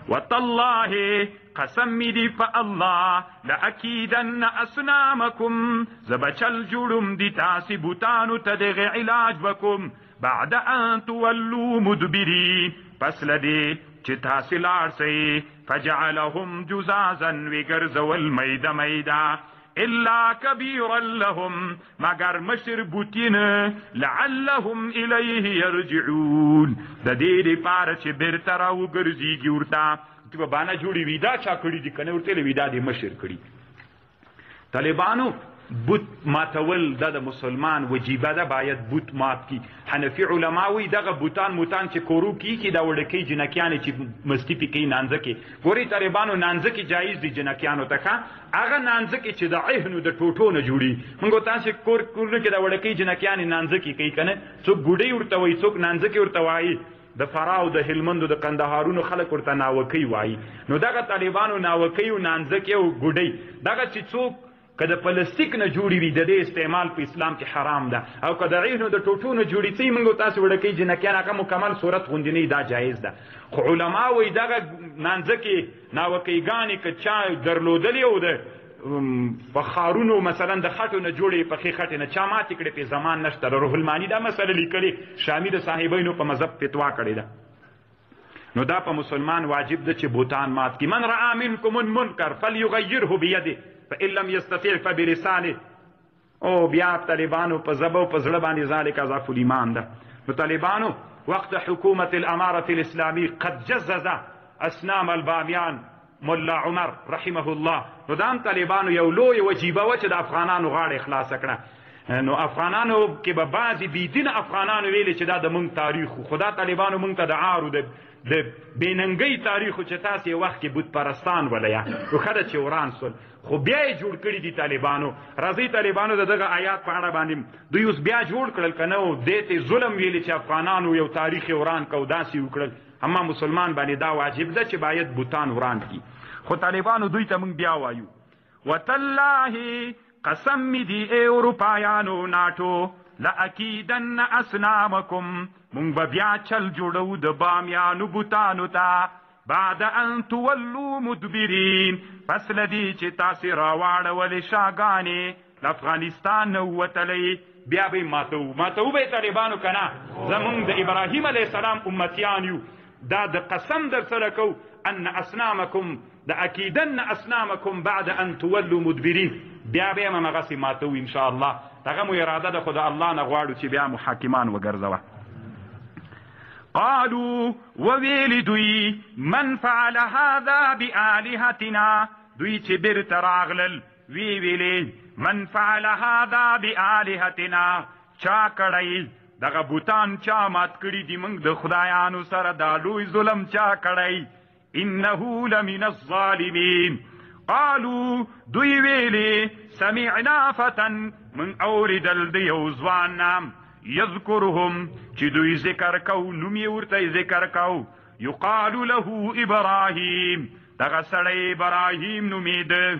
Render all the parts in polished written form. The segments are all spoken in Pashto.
وتالله قسم می دی په الله لأکیدن اصنامکم زبچل جوړم دی تاسې بوتانو ته دغه علاج وکم بعد ان تولوا مدبرین پس لدی چې تاسې لاړ سئ فجعلهم جزازا وګرځول میده میده الا كبيرا لهم مگر مشر بوتین لعلهم الیه یرجعون د دې لپاره چې بیرته راوګرځېږي ورته چې به بانه جوړي ویدا چا کړي دي کنه ورته ویدا دې مشر کړي طالبانو بوت ماتول د مسلمان وجیبه ده باید بوت مات کی حنفی علماوی دغه بوتان موتان چې کورو کی دا وړکی جنکیان چې مستفی کی نانځکه ګوري طالبانو نانځکه جایز دي جنکیانو ته هغه نانځکه چې د عهنو د ټوټو نه جوړي موږ تاسو کورونه کې دا وړکی جنکیان نانځکه کوي کنه څوک ګوډي ورته وای څوک نانځکه ورته وای د فراو د هلمند د قندهارونو خلک ورته ناوکی وای نو دغه طالبانو ناوکی او نانځکه او ګوډي دغه چې څوک که د پلاستیک نه جوړي وي د دې استعمال په اسلام کې حرام ده او که د عینو د ټوټو نه جوړي څه موږ تاسو وړکې جنکیان هغه مکمل صورت غوندې نه دا جایز ده خو علما وایي دغه نانځکې ناوکیګانې که چا درلودلې او د په ښارونو مثلا د خټو نه جوړې پخې خټې نه چا ماتې کړې په زمان نشته روح الماني دا مسله لیکلې شامي د صاحبینو په مذهب فتوا کړې ده نو دا په مسلمان واجب ده چې بوتان مات کی من رأى منکم المنکر فلیغیره بیده فإن لم يستطيع فبلسانه او بیا طالبانو په زبه او په زړه باندې ذالک ضعف الایمان ده نو طالبانو وقت حکومت الاماره الاسلامی قد جزز اسنام البامیان ملا عمر رحمه الله نو دام طالبانو یو لوی وجیبه و چې د افغانانو غاړه خلاص کړه نو افغانانو کې به بعضې بېدین افغانانو ویلي چې دا د موږ تاریخ خدا طالبانو موږ ته د عارو د بېننګۍ تاریخ چې تاسې یو وخت کې بت پرستان ولیا نو ښه ده چې وران سول خو بیا یې جوړ کړي دي طالبانو راځئ طالبانو د دغه آیات په اړه باندې دوی اوس بیا جوړ کړل که نه و دې ته ظلم ویلي چې افغانانو یو تاریخ یې وران کو داسې وکړل اما مسلمان باندې دا واجب ده چې باید بوتان وران کړي خو طالبانو دوی ته موږ بیا وایو وتالله قسم می دی ای اروپایانو ناټو لأکیدن اسنامکم مونږ به بیا چل جوړو د بامیانو بوتانو ته بعد ان تولوا مدبرین پس لدی چې تاسې راواړولې شاګانې له افغانستان نه ووتلی بیا به ماتو به طالبانو که نه زمونږ د ابراهیم علیه السلام امتیان یو دا د قسم در سره کو ان اسنامکم لأکیدن اسنامکم بعد ان تولوا مدبرین بیا به هم هغسې ماتو انشاءالله دغه مو اراده ده خو د الله نه غواړو چې بیا مو حاکمان وګرځوه قالوا وویل دوی من فعل هذا بآلهتنا دوی چې بیرته راغلل وی ویلې من فعل هذا بآلهتنا چا کړی دغه بوتان چا مات کړي دي موږ د خدایانو سره دا لوی ظلم چا کړی انه لمن الظالمین قالوا دوی ویلې سمعنا فتن من اوریدل د یو ځوان نام یذکرهم چې دوی ذکر کو نوم یې ورته ذکر کو یقال له ابراهیم دغه سړی ابراهیم نومېده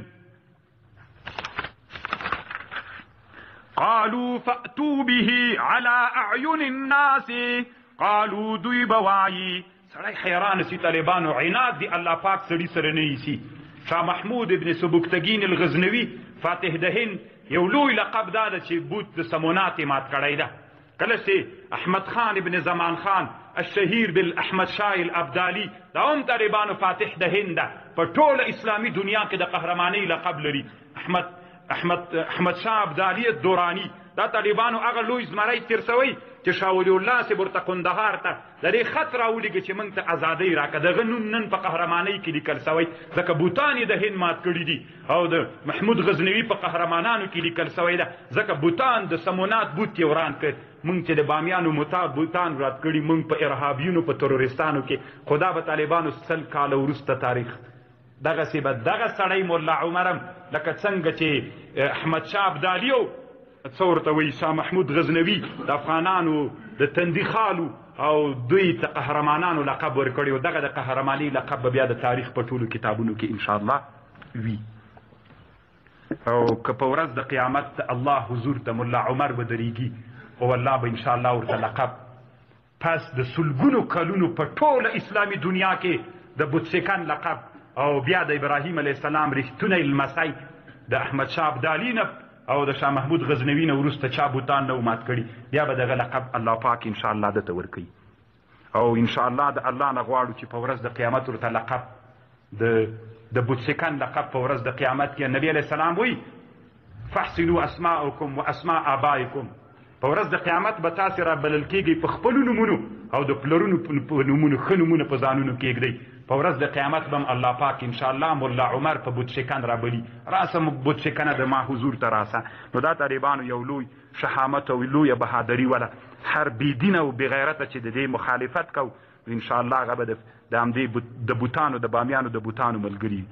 قالوا فأتوا به على اعین الناس قالوا دوی بوایي سړی حیران سي طالبانو عناد دی الله پاک سړي سره نه ایسي شاه محمود ابن سبکتگین الغزنوي فاتح د هند یو لوی لقب دا ده چې بوت د سمونات مات کړی ده کله چې احمد خان ابن زمان خان الشهیر بالاحمد شاه الابدالي دا هم طالبانو فاتح د هند ده په ټوله اسلامي دنیا کې د قهرمانۍ لقب لري احمد شاه ابدالي الدوراني دا طالبانو هغه لوی زمری تیر سوی چې شاه ولی الله صاحب ورته قندهار ته د دې خط راولیږي چې موږ ته ازادۍ راکړه دغه نوم نن په قهرمانۍ کې لیکل سوی ځکه بوتان یې د هند مات کړي دي او د محمود غزنوي په قهرمانانو کې لیکل سوی ده ځکه بوتان د سمونات بوت یې وران کړ موږ چې د بامیانو بوتان رات کړي موږ په ارهابیونو په ترورستانو کې خدا به طالبانو 100 کاله وروسته تاریخ دغسې به دغه سړی ملا عمرم لکه څنګه چې احمد شاه ابدالي څه ورته وایي شاه محمود غزنوي د افغانانو د تندي خالو او دوی ته قهرمانانو لقب ورکړی و دغه د قهرمانۍ لقب به بیا د تاریخ په ټولو کتابونو کې انشاءالله وي او که په ورځ د قیامت الله حضور ته ملا عمر به درېږي او الله به انشاءالله ورته لقب پس د سلګونو کلونو په ټوله اسلامي دنیا کې د بوتسیکن لقب او بیا د ابراهیم علیه السلام رښتونی لمسی د احمدشاه ابدالي نه او د شاه محمود غزنوي نه وروسته چا بوتان نه و مات کړي، بیا به دغه لقب الله پاک انشاءالله دته ورکوي. او انشاءالله د الله نه غواړو چې په ورځ د قیامت ورته لقب د بوتسیکن لقب په ورځ د قیامت کې نبی علیه السلام وایي فاحسنوا اسماءکم و اسماء آبائکم، په ورځ د قیامت به تاسې را بلل کېږئ په خپلو نومونو او د پلرونو په نومونو ښه نومونه په ځانونو کېږدئ. په ورځ د قیامت به هم الله پاک انشاءالله ملا عمر په بوتسیکن را بلي، راسه بوتسیکنه د ما حضور ته راسه. نو دا طالبانو یو لوی شهامت او لویه بهادري وله، هر بېدینه او بېغیرته چې د دې مخالفت کو انشاءالله هغه به د همدې د بوتانو د بامیانو د بوتانو ملګري